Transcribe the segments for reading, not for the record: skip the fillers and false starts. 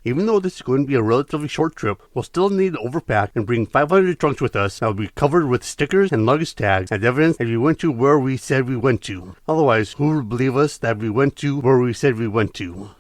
Even though this is going to be a relatively short trip, we'll still need to overpack and bring 500 trunks with us that will be covered with stickers and luggage tags as evidence that we went to where we said we went to. Otherwise, who would believe us that we went to where we said we went to?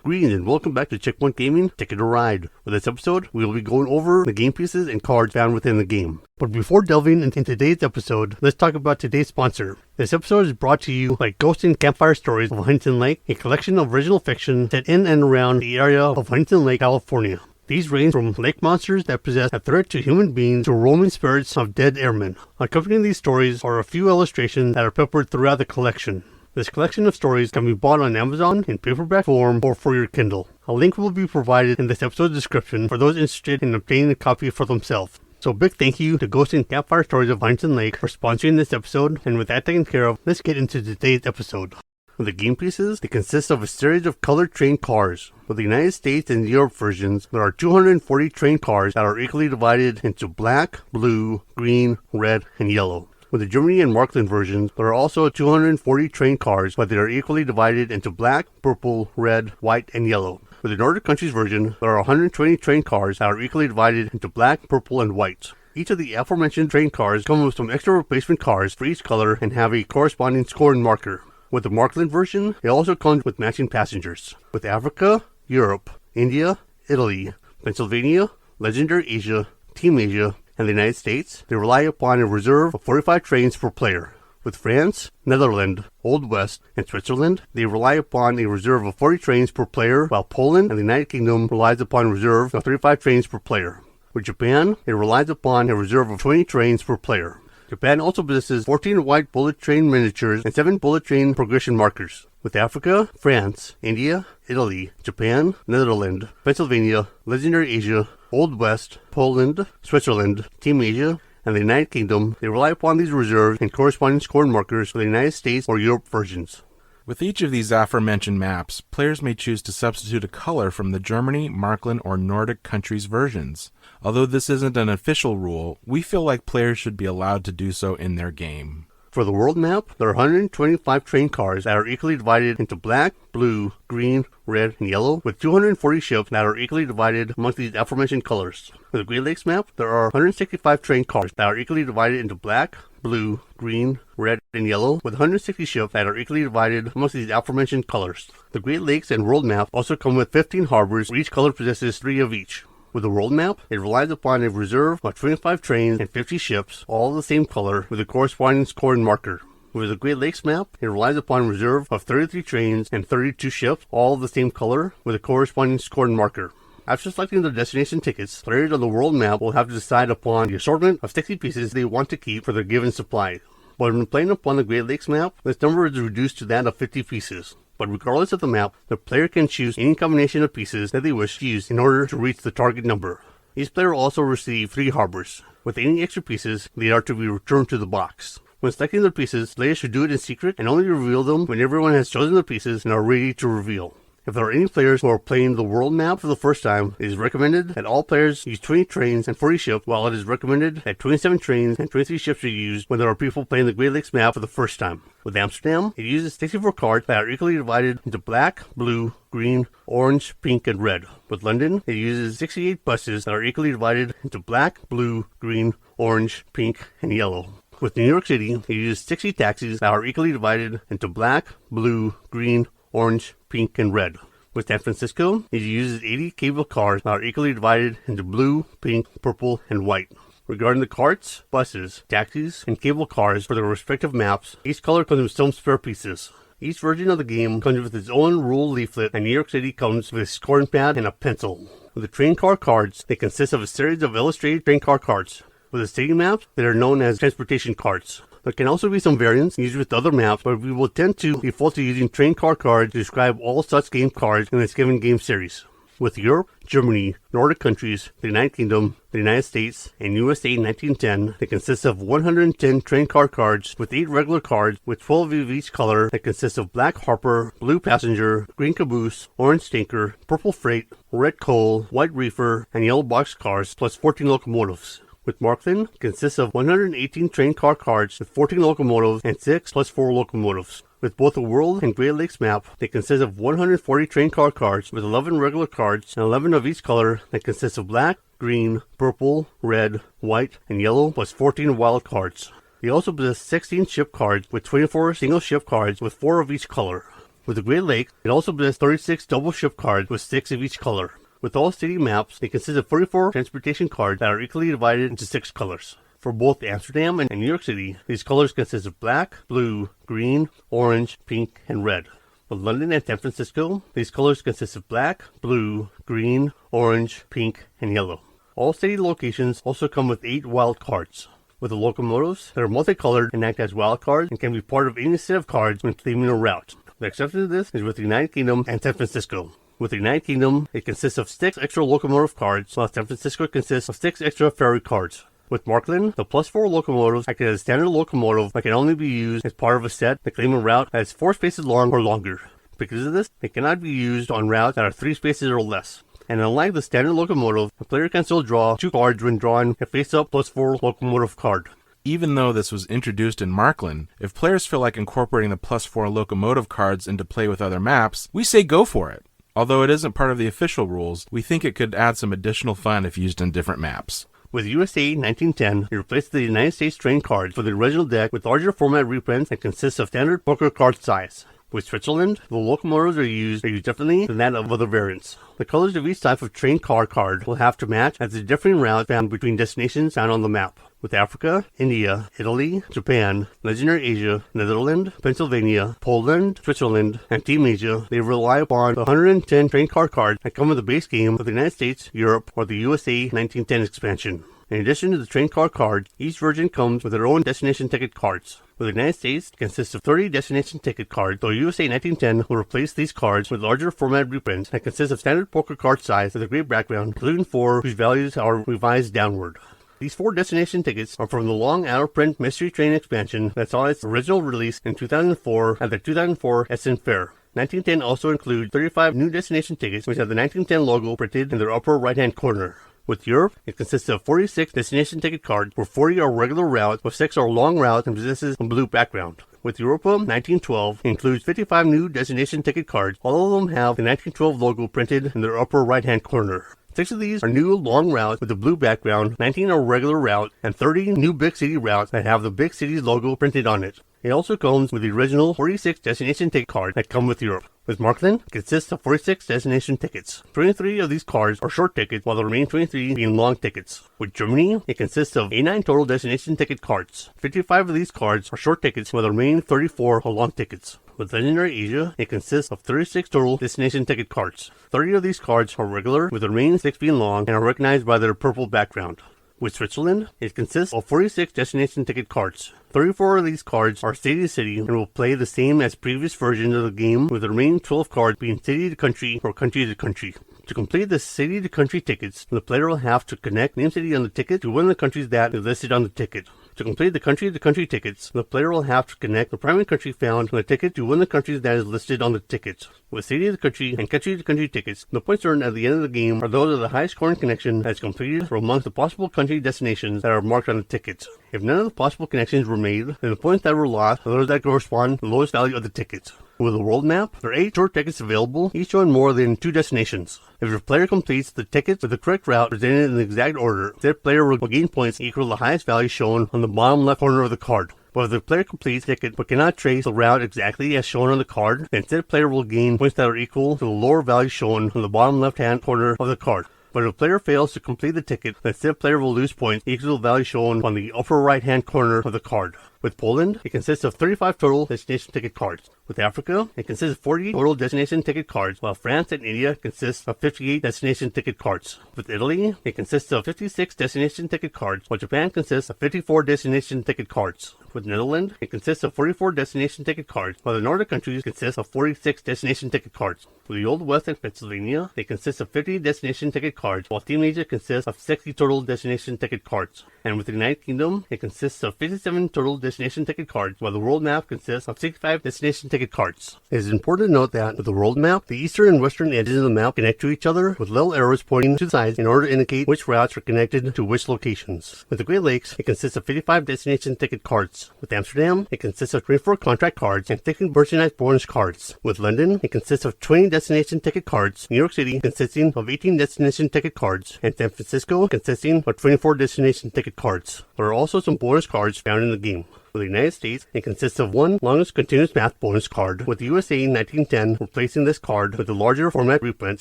Greetings and welcome back to Checkpoint Gaming Ticket or Ride. For this episode, we will be going over the game pieces and cards found within the game. But before delving into today's episode, let's talk about today's sponsor. This episode is brought to you by Ghost and Campfire Stories of Huntington Lake, a collection of original fiction set in and around the area of Huntington Lake, California. These range from lake monsters that possess a threat to human beings to roaming spirits of dead airmen. Accompanying these stories are a few illustrations that are peppered throughout the collection. This collection of stories can be bought on Amazon in paperback form or for your Kindle. A link will be provided in this episode's description for those interested in obtaining a copy for themselves. So big thank you to Ghost and Campfire Stories of Huntington Lake for sponsoring this episode, and with that taken care of, let's get into today's episode. For the game pieces, they consist of a series of colored train cars. For the United States and Europe versions, there are 240 train cars that are equally divided into black, blue, green, red, and yellow. With the Germany and Markland versions, there are also 240 train cars, but they are equally divided into black, purple, red, white, and yellow. With the Nordic countries version, there are 120 train cars that are equally divided into black, purple, and white. Each of the aforementioned train cars come with some extra replacement cars for each color and have a corresponding score and marker. With the Markland version, it also comes with matching passengers. With Africa, Europe, India, Italy, Pennsylvania, Legendary Asia, Team Asia, and the United States, they rely upon a reserve of 45 trains per player. With France, Netherlands, Old West, and Switzerland, they rely upon a reserve of 40 trains per player, while Poland and the United Kingdom relies upon a reserve of 35 trains per player. With Japan, it relies upon a reserve of 20 trains per player. Japan also possesses 14 white bullet train miniatures and 7 bullet train progression markers. With Africa, France, India, Italy, Japan, Netherlands, Pennsylvania, Legendary Asia, Old West, Poland, Switzerland, Team Asia, and the United Kingdom, they rely upon these reserves and corresponding score markers for the United States or Europe versions. With each of these aforementioned maps, players may choose to substitute a color from the Germany, Markland, or Nordic countries versions. Although this isn't an official rule, we feel like players should be allowed to do so in their game. For the world map, there are 125 train cars that are equally divided into black, blue, green, red, and yellow, with 240 ships that are equally divided amongst these aforementioned colors. For the Great Lakes map, there are 165 train cars that are equally divided into black, blue, green, red, and yellow, with 160 ships that are equally divided amongst these aforementioned colors. The Great Lakes and world map also come with 15 harbors, where each color possesses 3 of each. With the world map, it relies upon a reserve of 25 trains and 50 ships, all of the same color, with a corresponding score and marker. With the Great Lakes map, it relies upon a reserve of 33 trains and 32 ships, all of the same color, with a corresponding score and marker. After selecting their destination tickets, players on the world map will have to decide upon the assortment of 60 pieces they want to keep for their given supply. But when playing upon the Great Lakes map, this number is reduced to that of 50 pieces. But regardless of the map, the player can choose any combination of pieces that they wish to use in order to reach the target number. Each player will also receive 3 harbors. With any extra pieces, they are to be returned to the box. When selecting their pieces, players should do it in secret and only reveal them when everyone has chosen their pieces and are ready to reveal. If there are any players who are playing the world map for the first time, it is recommended that all players use 20 trains and 40 ships, while it is recommended that 27 trains and 23 ships are used when there are people playing the Great Lakes map for the first time. With Amsterdam, it uses 64 cards that are equally divided into black, blue, green, orange, pink, and red. With London, it uses 68 buses that are equally divided into black, blue, green, orange, pink, and yellow. With New York City, it uses 60 taxis that are equally divided into black, blue, green, orange, pink, and red. With San Francisco, it uses 80 cable cars that are equally divided into blue, pink, purple, and white. Regarding the carts, buses, taxis, and cable cars for their respective maps, each color comes with some spare pieces. Each version of the game comes with its own rule leaflet, and New York City comes with a scoring pad and a pencil. With the train car cards, they consist of a series of illustrated train car cards. With the city maps, they are known as transportation cards. There can also be some variants used with other maps, but we will tend to default to using train car cards to describe all such game cards in this given game series. With Europe, Germany, Nordic countries, the United Kingdom, the United States, and USA in 1910, they consist of 110 train car cards with 8 regular cards with 12 of each color that consists of black Harper, blue Passenger, green Caboose, orange Stinker, purple Freight, red Coal, white Reefer, and yellow box cars, plus 14 locomotives. With Markland, it consists of 118 train car cards with 14 locomotives and 6 plus 4 locomotives. With both the World and Great Lakes map, they consist of 140 train car cards with 11 regular cards and 11 of each color that consists of black, green, purple, red, white, and yellow plus 14 wild cards. They also possess 16 ship cards with 24 single ship cards with 4 of each color. With the Great Lakes, it also possesses 36 double ship cards with 6 of each color. With all city maps, they consist of 44 transportation cards that are equally divided into 6 colors. For both Amsterdam and New York City, these colors consist of black, blue, green, orange, pink, and red. For London and San Francisco, these colors consist of black, blue, green, orange, pink, and yellow. All city locations also come with 8 wild cards. With the locomotives, they are multicolored and act as wild cards and can be part of any set of cards when claiming a route. The exception to this is with the United Kingdom and San Francisco. With the United Kingdom, it consists of 6 extra locomotive cards, while San Francisco consists of 6 extra ferry cards. With Markland, the plus 4 locomotives act as a standard locomotive but can only be used as part of a set that claim a route that is 4 spaces long or longer. Because of this, they cannot be used on routes that are 3 spaces or less. And unlike the standard locomotive, the player can still draw 2 cards when drawing a face-up plus 4 locomotive card. Even though this was introduced in Markland, if players feel like incorporating the plus 4 locomotive cards into play with other maps, we say go for it. Although it isn't part of the official rules, we think it could add some additional fun if used in different maps. With USA 1910, it replaced the United States train cards for the original deck with larger format reprints that consist of standard poker card size. With Switzerland, the locomotives are used differently than that of other variants. The colors of each type of train car card will have to match as the differing routes found between destinations found on the map. With Africa, India, Italy, Japan, Legendary Asia, Netherlands, Pennsylvania, Poland, Switzerland, and Team Asia, they rely upon the 110 train car cards that come with the base game of the United States, Europe, or the USA 1910 expansion. In addition to the train car cards, each version comes with their own destination ticket cards. With the United States, it consists of 30 destination ticket cards, though USA 1910 will replace these cards with larger format reprints that consist of standard poker card size with a gray background, including 4 whose values are revised downward. These 4 destination tickets are from the long out-of-print Mystery Train expansion that saw its original release in 2004 at the 2004 Essen Fair. 1910 also includes 35 new destination tickets which have the 1910 logo printed in their upper right-hand corner. With Europe, it consists of 46 destination ticket cards, where 40 are regular routes, with 6 are long routes and possesses a blue background. With Europa 1912, it includes 55 new destination ticket cards. All of them have the 1912 logo printed in their upper right-hand corner. 6 of these are new long routes with a blue background, 19 are regular routes, and 30 new big city routes that have the big city's logo printed on it. It also comes with the original 46 destination ticket cards that come with Europe. With Markland, it consists of 46 destination tickets. 23 of these cards are short tickets, while the remaining 23 being long tickets. With Germany, it consists of 89 total destination ticket cards. 55 of these cards are short tickets, while the remaining 34 are long tickets. With Legendary Asia, it consists of 36 total destination ticket cards. 30 of these cards are regular, with the remaining 6 being long and are recognized by their purple background. With Switzerland, it consists of 46 destination ticket cards. 34 of these cards are city to city and will play the same as previous versions of the game, with the remaining 12 cards being city to country or country to country. To complete the city to country tickets, the player will have to connect name city on the ticket to one of the countries that is listed on the ticket. To complete the country to country tickets, the player will have to connect the primary country found on the ticket to one of the countries that is listed on the ticket. With city to country and country to country tickets, the points earned at the end of the game are those of the highest scoring connection that is completed from amongst the possible country destinations that are marked on the ticket. If none of the possible connections were made, then the points that were lost are those that correspond to the lowest value of the ticket. With the world map, there are 8 short tickets available, each showing more than 2 destinations. If your player completes the tickets with the correct route presented in the exact order, that player will gain points equal to the highest value shown on the bottom left corner of the card. But if the player completes the ticket but cannot trace the route exactly as shown on the card, then said player will gain points that are equal to the lower value shown on the bottom left-hand corner of the card. But if the player fails to complete the ticket, then said player will lose points equal to the value shown on the upper right-hand corner of the card. With Poland, it consists of 35 total destination ticket cards. With Africa, it consists of 40 total destination ticket cards, while France and India consist of 58 destination ticket cards. With Italy, it consists of 56 destination ticket cards, while Japan consists of 54 destination ticket cards. With Netherlands, it consists of 44 destination ticket cards, while the Nordic countries consist of 46 destination ticket cards. With the Old West and Pennsylvania, they consist of 50 destination ticket cards, while Team Asia consists of 60 total destination ticket cards. And with the United Kingdom, it consists of 57 total destination destination ticket cards, while the world map consists of 65 destination ticket cards. It is important to note that with the world map, the eastern and western edges of the map connect to each other with little arrows pointing to the sides in order to indicate which routes are connected to which locations. With the Great Lakes, it consists of 55 destination ticket cards. With Amsterdam, it consists of 24 contract cards and 15 merchandise bonus cards. With London, it consists of 20 destination ticket cards. New York City consisting of 18 destination ticket cards, and San Francisco consisting of 24 destination ticket cards. There are also some bonus cards found in the game. For the United States, it consists of one longest continuous math bonus card, with the USA 1910 replacing this card with a larger format reprint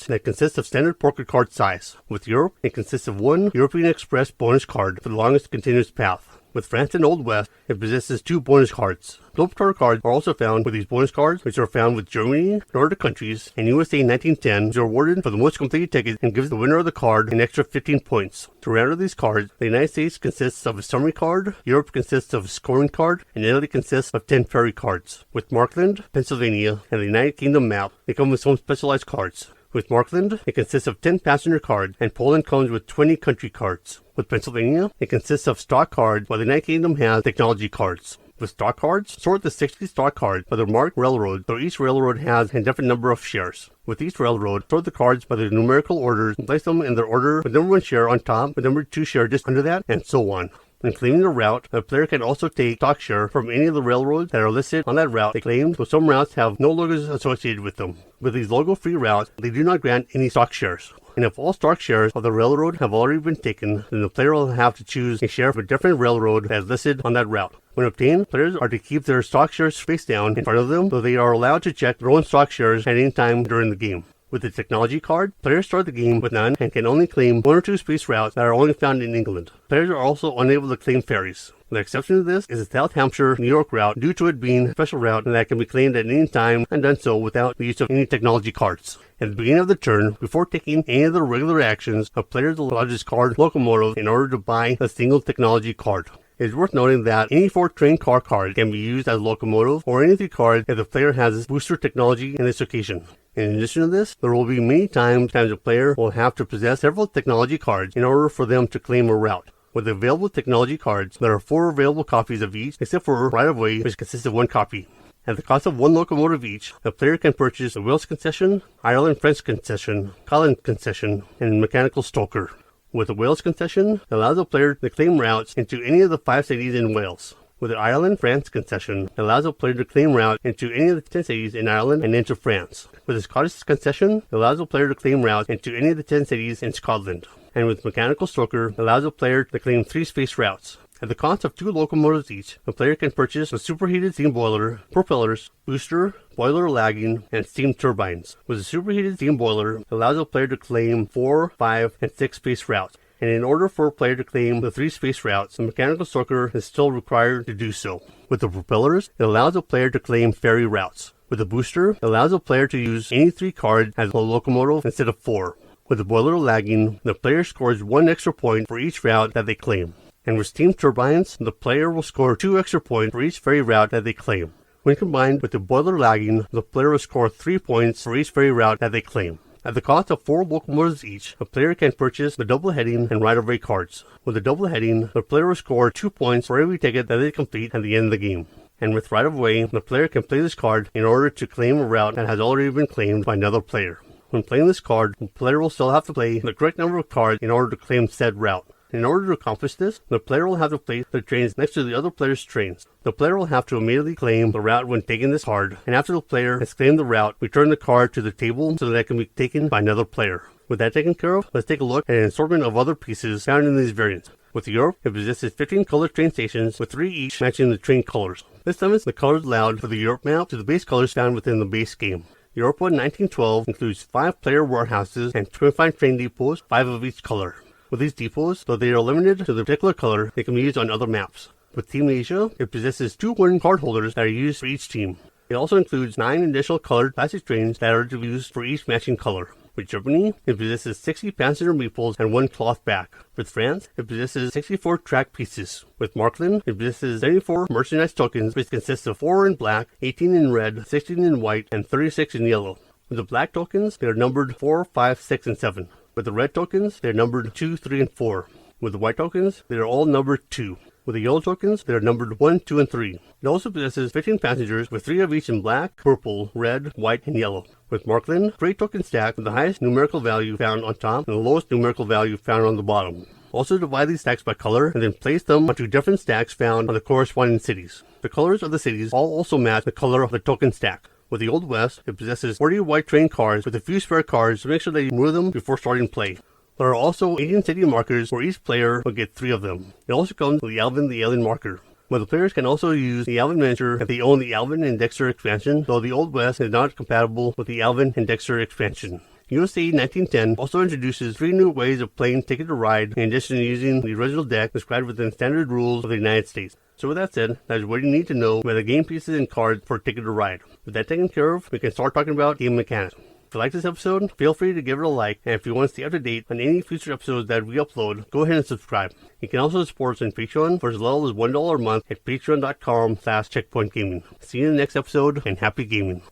that consists of standard poker card size. With Europe, it consists of one European Express bonus card for the longest continuous path. With France and Old West, it possesses two bonus cards. Globetrotter cards are also found with these bonus cards, which are found with Germany, Nordic countries, and USA 1910, which are awarded for the most completed ticket and gives the winner of the card an extra 15 points. To round out these cards, the United States consists of a summary card, Europe consists of a scoring card, and Italy consists of 10 ferry cards. With Markland, Pennsylvania, and the United Kingdom map, they come with some specialized cards. With Markland, it consists of 10 passenger cards, and Poland comes with 20 country cards. With Pennsylvania, it consists of stock cards, while the United Kingdom has technology cards. With stock cards, sort the 60 stock cards by their marked railroad, so each railroad has a different number of shares. With each railroad, sort the cards by their numerical orders and place them in their order with number 1 share on top, with number 2 share just under that, and so on. When claiming a route, a player can also take stock share from any of the railroads that are listed on that route they claimed, so some routes have no logos associated with them. With these logo-free routes, they do not grant any stock shares. And if all stock shares of the railroad have already been taken, then the player will have to choose a share from a different railroad that is listed on that route. When obtained, players are to keep their stock shares face down in front of them, though they are allowed to check their own stock shares at any time during the game. With the technology card, players start the game with none and can only claim 1 or 2 space routes that are only found in England. Players are also unable to claim ferries. The exception to this is the South Hampshire-New York route, due to it being a special route that can be claimed at any time and done so without the use of any technology cards. At the beginning of the turn, before taking any of the regular actions, a player is allowed to discard locomotive in order to buy a single technology card. It is worth noting that any 4 train car card can be used as a locomotive, or any 3 cards if the player has booster technology in this occasion. In addition to this, there will be many times a player will have to possess several technology cards in order for them to claim a route. With the available technology cards, there are 4 available copies of each, except for Right of Way, which consists of 1 copy. At the cost of 1 locomotive each, the player can purchase a Wales concession, Ireland-French concession, Holland concession, and mechanical stoker. With the Wales concession, it allows the player to claim routes into any of the 5 cities in Wales. With the Ireland-France concession, it allows a player to claim routes into any of the 10 cities in Ireland and into France. With the Scottish concession, it allows a player to claim routes into any of the 10 cities in Scotland. And with Mechanical Stoker, it allows a player to claim 3 space routes. At the cost of 2 locomotives each, the player can purchase a superheated steam boiler, propellers, booster, boiler lagging, and steam turbines. With a superheated steam boiler, it allows a player to claim 4, 5, and 6 space routes. And in order for a player to claim the 3 space routes, the Mechanical Stoker is still required to do so. With the propellers, it allows a player to claim ferry routes. With the booster, it allows a player to use any 3 cards as a locomotive instead of 4. With the boiler lagging, the player scores 1 extra point for each route that they claim. And with steam turbines, the player will score 2 extra points for each ferry route that they claim. When combined with the boiler lagging, the player will score 3 points for each ferry route that they claim. At the cost of 4 locomotives each, a player can purchase the double heading and right-of-way cards. With the double heading, the player will score 2 points for every ticket that they complete at the end of the game. And with right-of-way, the player can play this card in order to claim a route that has already been claimed by another player. When playing this card, the player will still have to play the correct number of cards in order to claim said route. In order to accomplish this, the player will have to place their trains next to the other player's trains. The player will have to immediately claim the route when taking this card, and after the player has claimed the route, return the card to the table so that it can be taken by another player. With that taken care of, let's take a look at an assortment of other pieces found in these variants. With Europe, it possesses 15 colored train stations, with 3 each matching the train colors. This limits the colors allowed for the Europe map to the base colors found within the base game. Europa 1912 includes 5 player warehouses and 25 train depots, 5 of each color. With these depots, though they are limited to the particular color, they can be used on other maps. With Team Asia, it possesses 2 wooden card holders that are used for each team. It also includes 9 additional colored plastic trains that are to be used for each matching color. With Germany, it possesses 60 passenger meeples and 1 cloth back. With France, it possesses 64 track pieces. With Markland, it possesses 74 merchandise tokens, which consists of 4 in black, 18 in red, 16 in white, and 36 in yellow. With the black tokens, they are numbered 4, 5, 6, and 7. With the red tokens, they are numbered 2, 3, and 4. With the white tokens, they are all numbered 2. With the yellow tokens, they are numbered 1, 2, and 3. It also possesses 15 passengers with 3 of each in black, purple, red, white, and yellow. With Marklin, 3 token stack with the highest numerical value found on top and the lowest numerical value found on the bottom. Also divide these stacks by color and then place them onto different stacks found on the corresponding cities. The colors of the cities all also match the color of the token stack. With the Old West, it possesses 40 white train cards with a few spare cards to make sure that you move them before starting play. There are also 18 city markers where each player will get 3 of them. It also comes with the Alvin the Alien marker. But the players can also use the Alvin miniature if they own the Alvin and Dexter expansion, though the Old West is not compatible with the Alvin and Dexter expansion. USA 1910 also introduces 3 new ways of playing Ticket to Ride in addition to using the original deck described within standard rules of the United States. So with that said, that is what you need to know about the game pieces and cards for Ticket to Ride. With that taken care of, we can start talking about game mechanics. If you like this episode, feel free to give it a like, and if you want to stay up to date on any future episodes that we upload, go ahead and subscribe. You can also support us on Patreon for as little as $1 a month at patreon.com/checkpointgaming. See you in the next episode, and happy gaming.